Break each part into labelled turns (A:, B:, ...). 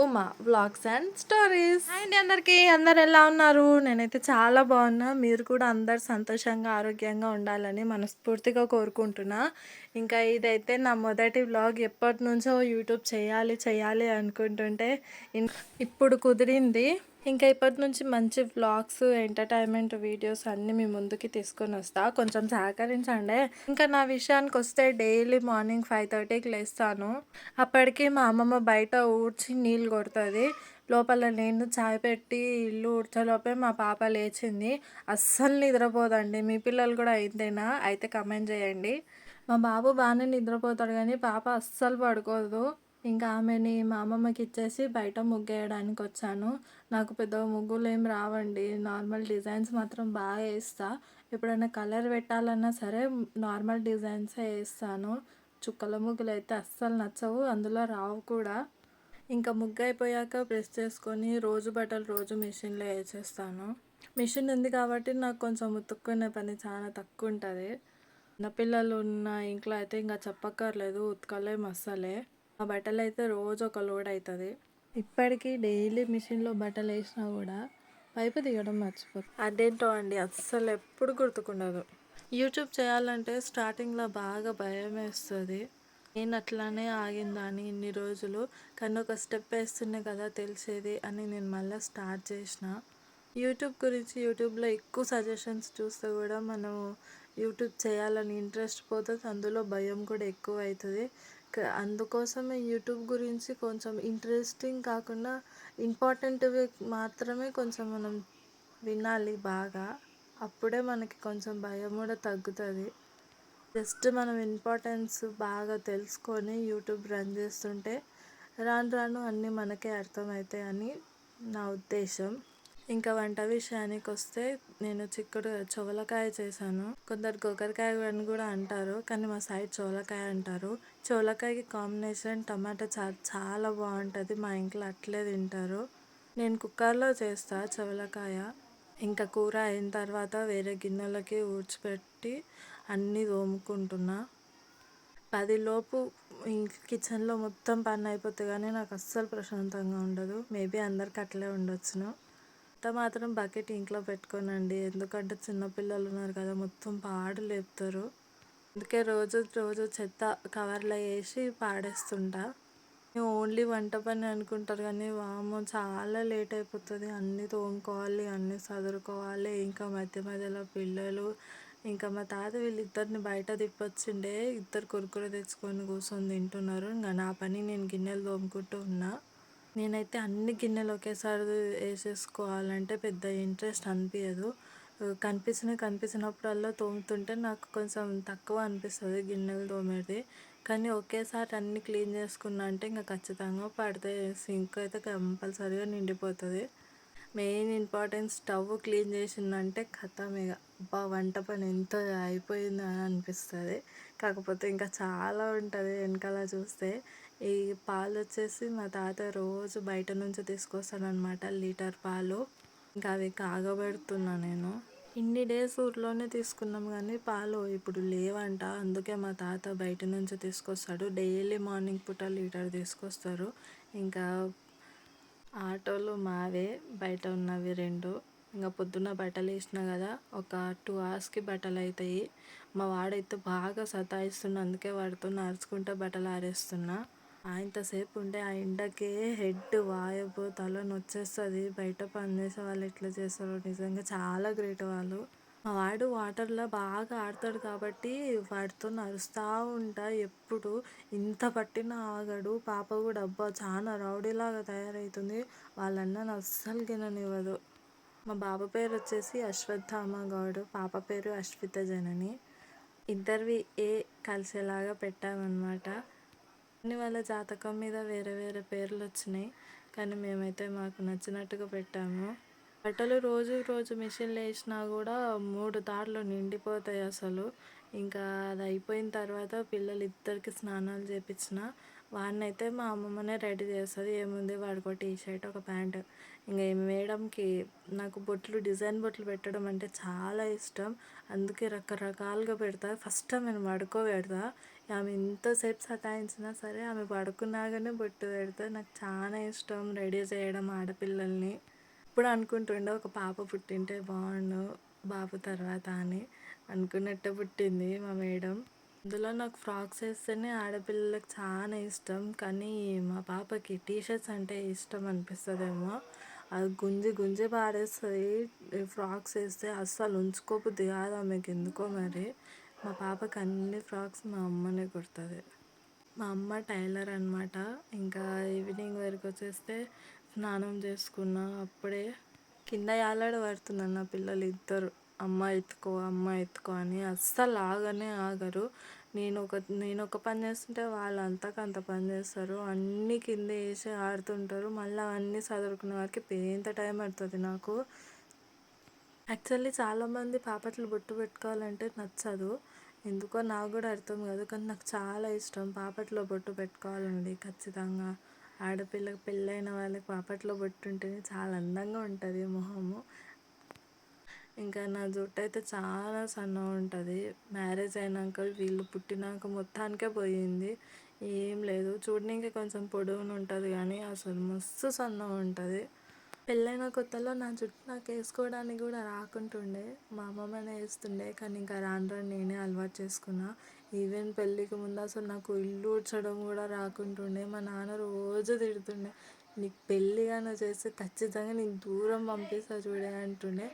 A: Uma vlogs and stories. Hi అండి అందరికీ. అందరు ఎలా ఉన్నారు? నేనైతే చాలా బాగున్నా. మీరు కూడా అందరు సంతోషంగా ఆరోగ్యంగా ఉండాలని మనస్ఫూర్తిగా కోరుకుంటున్నా. ఇంకా ఇదైతే నా మొదటి వ్లాగ్. ఎప్పటి నుంచో యూట్యూబ్ చేయాలి చేయాలి అనుకుంటుంటే ఇప్పుడు కుదిరింది. ఇంకా ఇప్పటి నుంచి మంచి వ్లాగ్స్, ఎంటర్టైన్మెంట్ వీడియోస్ అన్నీ మీ ముందుకి తీసుకొని వస్తా. కొంచెం సహకరించండి. ఇంకా నా విషయానికి వస్తే డైలీ మార్నింగ్ 5:30కి లేస్తాను. అప్పటికి మా అమ్మమ్మ బయట ఊడ్చి నీళ్ళు కొడుతుంది. లోపల నేను చాయ్ పెట్టి ఇల్లు ఊడ్చేలోపే మా పాప లేచింది. అస్సలు నిద్రపోదండి. మీ పిల్లలు కూడా అయితేనా? అయితే కమెంట్ చేయండి. మా బాబు బాగానే నిద్రపోతాడు కానీ పాప అస్సలు పడుకోదు. ఇంకా ఆమెని మా అమ్మమ్మకి ఇచ్చేసి బయట ముగ్గేయడానికి వచ్చాను. నాకు పెద్ద ముగ్గులు ఏం రావండి. నార్మల్ డిజైన్స్ మాత్రం బాగా వేస్తా. ఎప్పుడైనా కలర్ పెట్టాలన్నా సరే నార్మల్ డిజైన్సే వేస్తాను. చుక్కల ముగ్గులు అయితే అస్సలు నచ్చవు, అందులో రావు కూడా. ఇంకా ముగ్గు అయిపోయాక ప్రెస్ చేసుకొని రోజు బట్టలు రోజు మిషన్లో వేసేస్తాను. మిషన్ ఉంది కాబట్టి నాకు కొంచెం ఉతుక్కునే పని చాలా తక్కువ ఉంటుంది. చిన్నపిల్లలు ఉన్న ఇంట్లో అయితే ఇంకా చెప్పక్కర్లేదు, ఉతకలేము అస్సలే. ఆ బట్టలు అయితే రోజు ఒక లోడ్ అవుతుంది. ఇప్పటికీ డైలీ మిషన్లో బట్టలు వేసినా కూడా పైపు తీయడం మర్చిపోతుంది. అదేంటో అండి, అస్సలు ఎప్పుడు గుర్తుకుండదు. యూట్యూబ్ చేయాలంటే స్టార్టింగ్లో బాగా భయం వేస్తుంది. నేను అట్లానే ఆగిందాన్ని ఇన్ని రోజులు. కానీ ఒక స్టెప్ వేస్తూనే కదా తెలిసేది అని నేను మళ్ళీ స్టార్ట్ చేసిన. యూట్యూబ్ గురించి యూట్యూబ్లో ఎక్కువ సజెషన్స్ చూస్తే కూడా మనం యూట్యూబ్ చేయాలని ఇంట్రెస్ట్ పోతుంది. అందులో భయం కూడా ఎక్కువ అవుతుంది. అందుకోసమే యూట్యూబ్ గురించి కొంచెం ఇంట్రెస్టింగ్ కాకుండా ఇంపార్టెంట్వి మాత్రమే కొంచెం మనం వినాలి బాగా. అప్పుడే మనకి కొంచెం భయం కూడా తగ్గుతుంది. జస్ట్ మనం ఇంపార్టెన్స్ బాగా తెలుసుకొని యూట్యూబ్ రన్ చేస్తుంటే రాను రాను అన్నీ మనకే అర్థమవుతాయి అని నా ఉద్దేశం. ఇంకా వంట విషయానికి వస్తే నేను చోలకాయ చేశాను. కొందరు గోకరకాయ అని కూడా అంటారు, కానీ మా సైడ్ చోలకాయ అంటారు. చోలకాయకి కాంబినేషన్ టమాటా చారు చాలా బాగుంటుంది. మా ఇంట్లో అట్లే తింటారు. నేను కుక్కర్లో చేస్తా చోలకాయ. ఇంకా కూర అయిన తర్వాత వేరే గిన్నెలకి ఊడ్చిపెట్టి అన్నీ తోముకుంటున్నా. 10 లోపు కిచెన్లో మొత్తం పని అయిపోతే కానీ నాకు అస్సలు ప్రశాంతంగా ఉండదు. మేబీ అందరికి అట్లే ఉండొచ్చును. అంత మాత్రం బకెట్ ఇంట్లో పెట్టుకోనండి, ఎందుకంటే చిన్నపిల్లలు ఉన్నారు కదా, మొత్తం పాడు లేపుతారు. అందుకే రోజు రోజు చెత్త కవర్లో వేసి పాడేస్తుంటా. ఓన్లీ వంట పని అనుకుంటారు కానీ వామ్మో చాలా లేట్ అయిపోతుంది. అన్నీ తోముకోవాలి, అన్నీ సదురుకోవాలి. ఇంకా మధ్య మధ్యలో పిల్లలు, ఇంకా మా తాత వీళ్ళిద్దరిని బయట తిప్పొచ్చిండే, ఇద్దరు కురుకురు తెచ్చుకొని కూర్చొని తింటున్నారు. ఇంకా నా పని నేను గిన్నెలు తోముకుంటూ ఉన్నా. నేనైతే అన్ని గిన్నెలు ఒకేసారి వేసేసుకోవాలంటే పెద్ద ఇంట్రెస్ట్ అనిపించదు. కనిపించినప్పుడల్లా తోముతుంటే నాకు కొంచెం తక్కువ అనిపిస్తుంది గిన్నెలు తోమేది. కానీ ఒకేసారి అన్నీ క్లీన్ చేసుకున్నా అంటే ఇంకా ఖచ్చితంగా పడితే సింక్ అయితే కంపల్సరీగా నిండిపోతుంది. మెయిన్ ఇంపార్టెంట్ స్టవ్ క్లీన్ చేసిందంటే ఖతం. ఇక వంట పని ఎంత అయిపోయింది అని అనిపిస్తుంది. కాకపోతే ఇంకా చాలా ఉంటుంది వెనకాల చూస్తే. ఈ పాలు వచ్చేసి మా తాత రోజు బయట నుంచి తీసుకొస్తాడనమాట, లీటర్ పాలు. ఇంకా అవి కాగబెడుతున్నా నేను. ఇన్ని డేస్ ఊర్లోనే తీసుకున్నాం కానీ పాలు ఇప్పుడు లేవంట. అందుకే మా తాత బయట నుంచి తీసుకొస్తాడు. డైలీ మార్నింగ్ పూట లీటర్ తీసుకొస్తారు. ఇంకా ఆటోలు మావే, బయట ఉన్నవి 2. ఇంకా పొద్దున్న బట్టలు వేసినా కదా, ఒక 2 అవర్స్కి బట్టలు అవుతాయి. మా వాడైతే బాగా సతాయిస్తున్నా, అందుకే వాడితో నడుచుకుంటూ బట్టలు ఆరేస్తున్నా. ఇంతసేపు ఉంటే ఆ ఎండకే హెడ్ వాయబో తల నొచ్చేస్తుంది. బయట పని చేసే వాళ్ళు ఎట్లా చేస్తారో నిజంగా చాలా గ్రేట్ వాళ్ళు. మా వాడు వాటర్లో బాగా ఆడతాడు కాబట్టి వాడితో నడుస్తూ ఉంటా ఎప్పుడు. ఇంత పట్టినా ఆగడు. పాప కూడా అబ్బా చాలా రౌడీలాగా తయారవుతుంది. వాళ్ళన్నను అస్సలు గిననివ్వదు. మా బాబు పేరు వచ్చేసి అశ్వత్థామ గౌడ్, పాప పేరు అశ్విత జనని. ఇద్దరివి కలిసేలాగా పెట్టామన్నమాట. కానీ వాళ్ళ జాతకం మీద వేరే వేరే పేర్లు వచ్చినాయి, కానీ మేమైతే మాకు నచ్చినట్టుగా పెట్టాము. బట్టలు రోజు రోజు మిషన్లో వేసినా కూడా 3 తాళ్ళు నిండిపోతాయి అసలు. ఇంకా అది అయిపోయిన తర్వాత పిల్లలు ఇద్దరికి స్నానాలు చేయించిన. వాడినైతే మా అమ్మమ్మనే రెడీ చేస్తుంది. ఏముంది, వాడికి ఒక టీషర్ట్, ఒక ప్యాంట్. ఇంకా మేడంకి నాకు డిజైన్ బొట్లు పెట్టడం అంటే చాలా ఇష్టం. అందుకే రకరకాలుగా పెడతా. ఫస్ట్ నేను పడుకోబెడతా. ఆమె ఎంతసేపు సతాయించినా సరే ఆమె పడుకున్నాగానే బొట్టు పెడతా. నాకు చాలా ఇష్టం రెడీ చేయడం ఆడపిల్లల్ని. ఇప్పుడు అనుకుంటుండే ఒక పాప పుట్టింటే బాగుండు బాబు తర్వాత అని. అనుకున్నట్టే పుట్టింది మా మేడం. అందులో నాకు ఫ్రాక్స్ వేస్తేనే ఆడపిల్లలకు చాలా ఇష్టం. కానీ మా పాపకి టీ షర్ట్స్ అంటే ఇష్టం అనిపిస్తుందేమో, అది గుంజి గుంజి పారేస్తుంది. ఫ్రాక్స్ వేస్తే అస్సలు ఉంచుకోబుద్ది కాదు ఆమెకి ఎందుకో మరి. మా పాపకి అన్ని ఫ్రాక్స్ మా అమ్మనే కుడుతుంది. మా అమ్మ టైలర్ అనమాట. ఇంకా ఈవినింగ్ వరకు వచ్చేస్తే స్నానం చేసుకున్నా అప్పుడే కింద యాలాడ పడుతున్నారు నా పిల్లలు ఇద్దరు. అమ్మ ఎత్తుకో అమ్మ ఎత్తుకో అని అస్సలు ఆగనే ఆగరు. నేను ఒక పని చేస్తుంటే వాళ్ళు అంతకంత పని చేస్తారు. అన్నీ కింద వేసి ఆడుతుంటారు. మళ్ళీ అవన్నీ చదువుకునే వారికి ఎంత టైం పడుతుంది నాకు. యాక్చువల్లీ చాలామంది పాపట్లు బొట్టు పెట్టుకోవాలంటే నచ్చదు, ఎందుకో నాకు కూడా అర్థం కాదు. కానీ నాకు చాలా ఇష్టం పాపట్లో బొట్టు పెట్టుకోవాలండి ఖచ్చితంగా. ఆడపిల్లకి పెళ్ళైన వాళ్ళకి పాపట్లో బొట్టు ఉంటేనే చాలా అందంగా ఉంటుంది మొహము. ఇంకా నా జుట్టు అయితే చాలా సన్నగా ఉంటుంది. మ్యారేజ్ అయినాక వీళ్ళు పుట్టినాక మొత్తానికే పోయింది. ఏం లేదు, చూడడానికి కొంచెం పొడవున ఉంటుంది కానీ అసలు మస్తు సన్నగా ఉంటుంది. పెళ్ళైన కొత్తలో నా జుట్టు నాకు వేసుకోవడానికి కూడా రాకుంటుండే, మా అమ్మమ్మనే వేస్తుండే. కానీ ఇంకా రాను రాను నేనే అలవాటు చేసుకున్నా. ఈవెన్ పెళ్ళికి ముందు అసలు నాకు ఇల్లు ఊడ్చడం కూడా రాకుంటుండే. మా నాన్న రోజు తిడుతుండే, నీకు పెళ్ళిగానో చేస్తే ఖచ్చితంగా నీకు దూరం పంపిస్తా చూడే అంటుండే.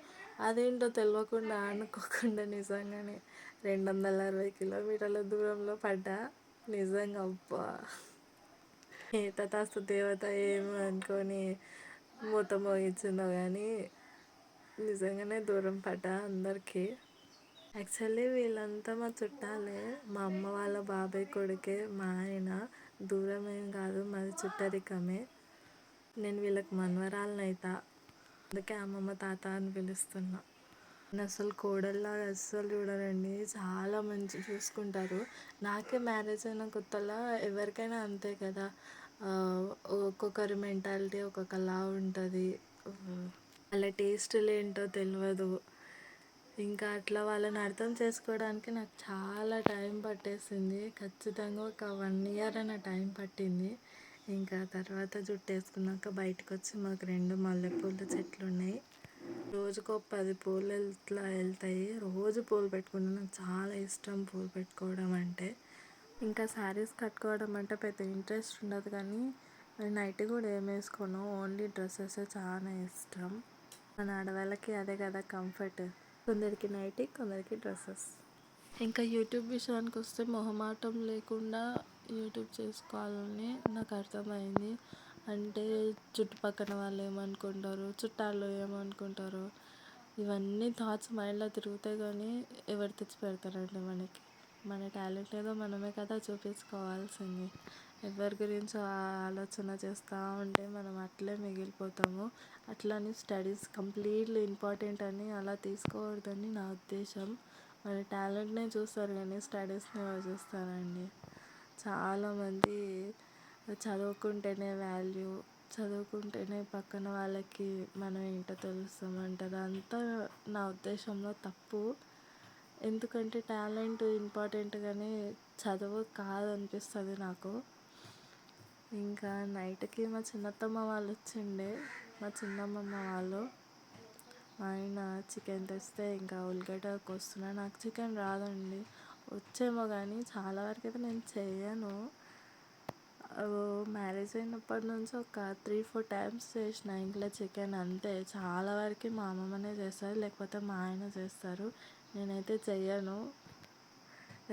A: అదేంటో తెలియకుండా అనుకోకుండా నిజంగానే 260 కిలోమీటర్ల దూరంలో పడ్డా. నిజంగా అబ్బా, ఏ తథాస్తు దేవత ఏమో అనుకొని మూత మోగించిందో కానీ నిజంగానే దూరం పడ్డా అందరికీ. యాక్చువల్లీ వీళ్ళంతా మా చుట్టాలే. మా అమ్మ వాళ్ళ బాబాయ్ కొడుకే మా ఆయన. దూరం ఏం కాదు, మాది చుట్టరికమే. నేను వీళ్ళకి మనవరాలని అవుతా, అందుకే అమ్మమ్మ తాత అని పిలుస్తున్నా. నేను అసలు కోడల్లాగా అస్సలు చూడరండి, చాలా మంచి చూసుకుంటారు. నాకే మ్యారేజ్ అయిన కొత్తలో ఎవరికైనా అంతే కదా, ఒక్కొక్కరి మెంటాలిటీ ఒక్కొక్కలా ఉంటుంది. వాళ్ళ టేస్టులు ఏంటో తెలియదు. ఇంకా అట్లా వాళ్ళని అర్థం చేసుకోవడానికి నాకు చాలా టైం పట్టేసింది. ఖచ్చితంగా ఒక 1 year అన్న టైం పట్టింది. ఇంకా తర్వాత జుట్టు వేసుకున్నాక బయటకు వచ్చి మాకు 2 మల్లెపూల చెట్లు ఉన్నాయి. రోజుకో 10 పూలు ఇట్లా వెళ్తాయి. రోజు పూలు పెట్టుకుంటాను, నాకు చాలా ఇష్టం పూలు పెట్టుకోవడం అంటే. ఇంకా శారీస్ కట్టుకోవడం అంటే పెద్ద ఇంట్రెస్ట్ ఉండదు కానీ నైట్ కూడా ఏం వేసుకోను, ఓన్లీ డ్రెస్సెస్ చాలా ఇష్టం. మన ఆడవాళ్ళకి అదే కదా కంఫర్ట్. కొందరికి నైటీ, కొందరికి డ్రెస్సెస్. ఇంకా యూట్యూబ్ విషయానికి వస్తే మొహమాటం లేకుండా యూట్యూబ్ చేసుకోవాలని నాకు అర్థమైంది. అంటే చుట్టుపక్కల వాళ్ళు ఏమనుకుంటారు, చుట్టాలు ఏమనుకుంటారు, ఇవన్నీ థాట్స్ మైండ్లో తిరుగుతాయి. కానీ ఎవరు తెచ్చి పెడతారండి మనకి? మన టాలెంట్ ఏదో మనమే కదా చూపించుకోవాల్సింది. ఎవరి గురించో ఆలోచన చేస్తూ ఉంటే మనం అట్లే మిగిలిపోతాము. అట్లని స్టడీస్ కంప్లీట్లీ ఇంపార్టెంట్ అని అలా తీసుకోకూడదని నా ఉద్దేశం. మన టాలెంట్నే చూస్తారు కానీ స్టడీస్ని ఎవరు చూస్తారండి? చాలామంది చదువుకుంటేనే వాల్యూ, చదువుకుంటేనే పక్కన వాళ్ళకి మనం ఏంటో తెలుస్తామంటారు. అంతా నా ఉద్దేశంలో తప్పు. ఎందుకంటే టాలెంట్ ఇంపార్టెంట్ కానీ చదువు కాదనిపిస్తుంది నాకు. ఇంకా నైట్కి మా చిన్నత్తమ్మ వాళ్ళు వచ్చిండే, మా చిన్నమ్మమ్మ వాళ్ళు. మా ఆయన చికెన్ తెస్తే ఇంకా ఉల్లిగడ్డ కోస్తున్నా. నాకు చికెన్ రాదండి, వచ్చేమో కానీ చాలా వరకు అయితే నేను చేయను. మ్యారేజ్ అయినప్పటి నుంచి ఒక 3-4 times చేసిన ఇంట్లో చికెన్, అంతే. చాలా వరకు మా అమ్మమ్మనే చేస్తారు, లేకపోతే మా ఆయన చేస్తారు. నేనైతే చెయ్యను.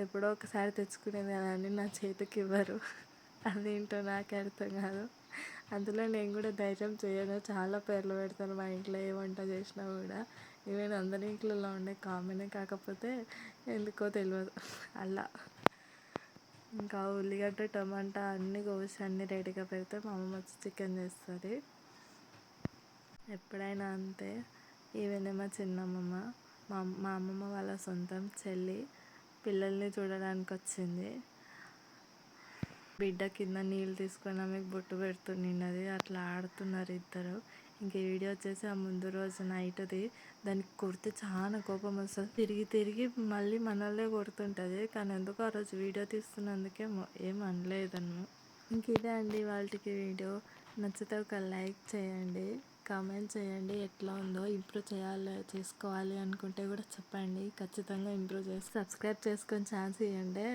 A: ఎప్పుడో ఒకసారి తెచ్చుకునేది కానీ నా చేతికి ఇవ్వరు, అదేంటో నాకే అర్థం కాదు. అందులో నేను కూడా ధైర్యం చేయను, చాలా పేర్లు పెడతాను మా ఇంట్లో ఏ వంట చేసినా కూడా. ఈవెన్ అందరి ఇంట్లలో ఉండే కామనే, కాకపోతే ఎందుకో తెలియదు అలా. ఇంకా ఉల్లిగడ్డ టమాటా అన్నీ కోసి అన్నీ రెడీగా పెడితే మా అమ్మ వచ్చి చికెన్ చేస్తుంది. ఎప్పుడైనా అంతే. ఈవెన్ మా చిన్నమ్మమ్మ, మా అమ్మమ్మ వాళ్ళ సొంతం చెల్లి పిల్లల్ని చూడడానికి వచ్చింది. బిడ్డ కింద నీళ్ళు తీసుకొని ఆమెకు బొట్టు పెడుతున్నది, అట్లా ఆడుతున్నారు ఇద్దరు. ఇంక ఈ వీడియో వచ్చేసి ఆ ముందు రోజు నైట్ది. దానికి కొడితే చాలా కోపం వస్తుంది, తిరిగి తిరిగి మళ్ళీ మనల్నే కొడుతుంటుంది. కానీ ఎందుకు ఆ రోజు వీడియో తీస్తున్నందుకే ఏం అనలేదన్ను. ఇంక ఇదే అండి వాళ్ళకి వీడియో. నచ్చితే ఒక లైక్ చేయండి, కామెంట్ చేయండి, ఎట్లా ఉందో ఇంప్రూవ్ చేసుకోవాలి అనుకుంటే కూడా చెప్పండి. ఖచ్చితంగా ఇంప్రూవ్ చేసి సబ్స్క్రైబ్ చేసుకొని ఛాన్స్ ఇవ్వండి.